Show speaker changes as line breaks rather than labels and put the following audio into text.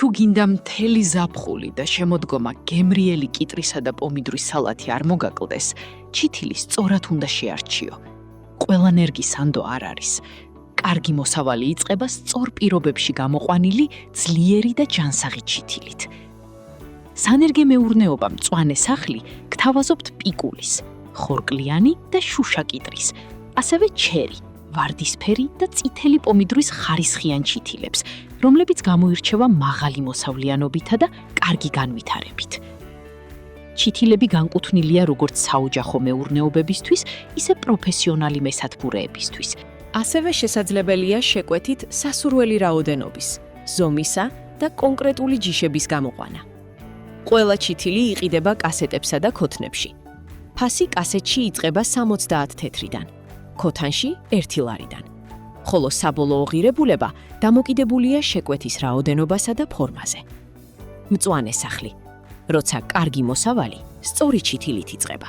თუ გინდა მთელი ზაფხული და შემოდგომა გემრიელი კიტრისა და პომიდრის სალათი არ მოგაკლდეს, ჩითილი სწორად უნდა შეარჩიო. ყველანაირი სანდო არ არის. კარგი მოსავალი იწყება სწორ პირობებში გამოყვანილი ძლიერი და ჯანსაღი ჩითილით. სანერგე მეურნეობა მწვანე სახლი გთავაზობთ პიკულის, ხორკლიანი და შუშა კიტრის, ასევე ჩერი, ვარდისფერი და წითელი პომიდრის ხარისხიან ჩითილებს, რომლებიც გამოირჩევა მაღალი მოსავლიანობითა და კარგი განვითარებით. ჩითილები განკუთვნილია როგორც საოჯახო მეურნეობებისთვის, ისე პროფესიონალი მესათბურეებისთვის.
ასევე შესაძლებელია შეკვეთით სასურველი რაოდენობის, ზომისა და კონკრეტული ჯიშების გამოყვანა. ყველა ჩითილი იყიდება კასეტებსა და ქოთნებში. ფასი კასეტში იწყება 60 თეთრიდან, ქოთანში 1 ლარიდან. ხოლო საბოლოო ღირებულება დამოკიდებულია შეკვეთის რაოდენობასა და ფორმაზე. მწვანე სახლი, როცა კარგი მოსავალი სწორი ჩითილით იწყება.